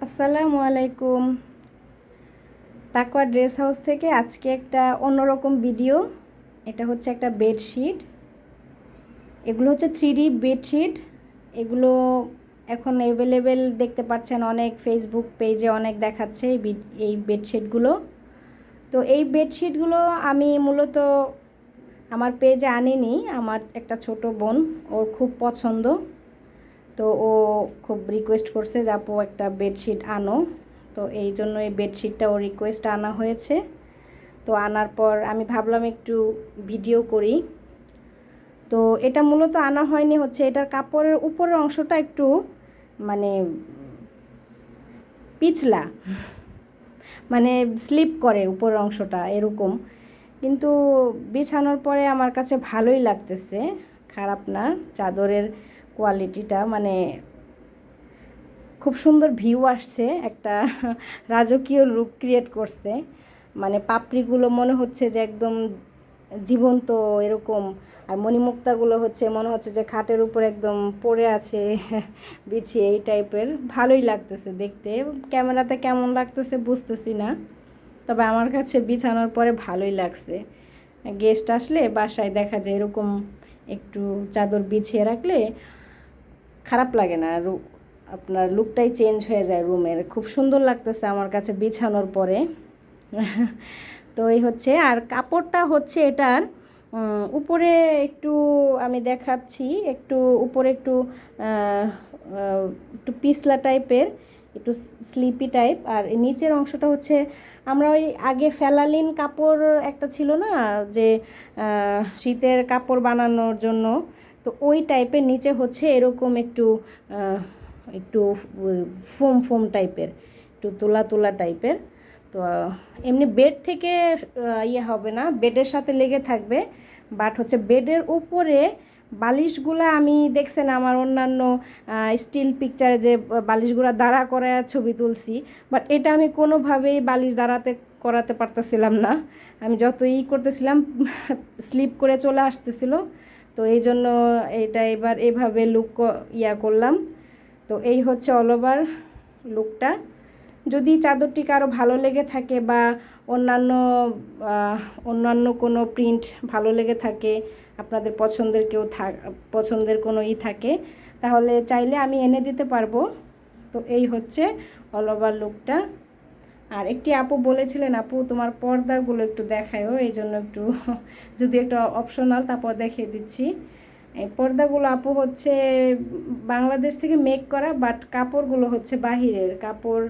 আসসালামু আলাইকুম। তাকওয়া ড্রেস হাউস থেকে আজকে একটা অন্যরকম ভিডিও। এটা হচ্ছে একটা বেডশিট। এগুলো হচ্ছে 3D বেডশিট। এগুলো এখন অ্যাভেলেবেল দেখতে পাচ্ছেন, অনেক ফেসবুক পেজে অনেক দেখাচ্ছে এই বেডশিটগুলো। তো এই বেডশিটগুলো আমি মূলত আমার পেজে আনিনি, আমার একটা ছোট বোন, ওর খুব পছন্দ। তো ও খুব রিকোয়েস্ট করছে যে আপু একটা বেডশিট আনো। তো এই জন্য এই বেডশিটটা ও রিকোয়েস্ট আনা হয়েছে। তো আনার পর আমি ভাবলাম একটু ভিডিও করি। তো এটা মূলত আনা হয়নি, হচ্ছে এটার কাপড়ের উপরের অংশটা একটু মানে পিছলা, মানে স্লিপ করে উপরের অংশটা এরকম। কিন্তু বিছানোর পরে আমার কাছে ভালোই লাগতেছে, খারাপ না। চাদরের কোয়ালিটিটা মানে খুব সুন্দর ভিউ আসছে, একটা রাজকীয় লুক ক্রিয়েট করছে। মানে পাপড়িগুলো মনে হচ্ছে যে একদম জীবন্ত এরকম, আর মণিমুক্তাগুলো হচ্ছে মনে হচ্ছে যে খাটের উপর একদম পড়ে আছে বিছিয়ে, এই টাইপের। ভালোই লাগতেছে দেখতে। ক্যামেরাতে কেমন লাগতেছে বুঝতেছি না, তবে আমার কাছে বিছানোর পরে ভালোই লাগছে। গেস্ট আসলে বাসায় দেখা যায় এরকম একটু চাদর বিছিয়ে রাখলে খারাপ লাগে না, আপনার লুকটাই চেঞ্জ হয়ে যায় রুমের। খুব সুন্দর লাগতেছে আমার কাছে বিছানোর পরে। তো এই হচ্ছে, আর কাপড়টা হচ্ছে এটার উপরে একটু আমি দেখাচ্ছি, একটু উপরে একটু একটু পিছলা টাইপের, একটু স্লিপি টাইপ। আর নিচের অংশটা হচ্ছে আমরা ওই আগে ফেলালিন কাপড় একটা ছিল না, যে শীতের কাপড় বানানোর জন্য, তো ওই টাইপের নিচে হচ্ছে এরকম একটু একটু ফোম ফোম টাইপের, একটু তোলা তোলা টাইপের। তো এমনি বেড থেকে ইয়ে হবে না, বেডের সাথে লেগে থাকবে। বাট হচ্ছে বেডের উপরে বালিশগুলো আমি দেখছেন আমার অন্যান্য স্টিল পিকচারে যে বালিশগুলো দাঁড়া করে ছবি তুলছি, বাট এটা আমি কোনোভাবেই বালিশ দাঁড়াতে করাতে পারতেছিলাম না। আমি যতই করতেছিলাম স্লিপ করে চলে আসতেছিল। তো এই জন্য এটা এবার এভাবে লুক করলাম। তো এই হচ্ছে অল ওভার লুকটা। যদি চাদরটি কারো ভালো লেগে থাকে বা অন্যান্য অন্যান্য কোনো প্রিন্ট ভালো লেগে থাকে, আপনাদের পছন্দের পছন্দের কোনো থাকে, তাহলে চাইলে আমি এনে দিতে পারবো। তো এই হচ্ছে অল ওভার লুকটা। আর একটি আপু বলেছিলেন, আপু তোমার পর্দাগুলো একটু দেখায়ও, এই জন্য একটু যদি একটু অপশনাল, তারপর দেখিয়ে দিচ্ছি। এই পর্দাগুলো আপু হচ্ছে বাংলাদেশ থেকে মেক করা, বাট কাপড়গুলো হচ্ছে বাহিরের কাপড়,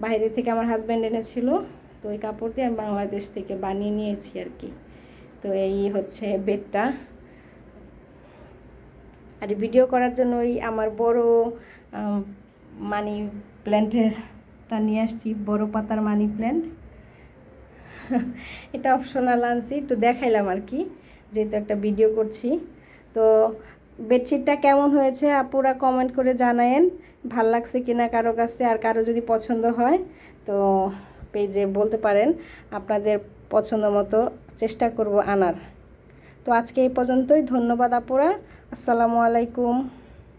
বাইরে থেকে আমার হাজব্যান্ড এনেছিল। তো ওই কাপড় দিয়ে আমি বাংলাদেশ থেকে বানিয়ে নিয়েছি আর কি। তো এই হচ্ছে বেডটা। আর ভিডিও করার জন্য ওই আমার বড় মানি প্ল্যান্টেরটা নিয়ে আসছি, বড় পাতার মানি প্ল্যান্ট। এটা অপশনাল আনছি, একটু দেখাইলাম আর কি, যেহেতু একটা ভিডিও করছি। তো বেডশিটটা কেমন হয়েছে আপুরা কমেন্ট করে জানায়েন, ভাল লাগছে কিনা কারো কাছে। আর কারো যদি পছন্দ হয় তো পেজে বলতে পারেন, আপনাদের পছন্দ মতো চেষ্টা করব আনার। তো আজকে এই পর্যন্তই। ধন্যবাদ আপুরা। আসসালামু আলাইকুম।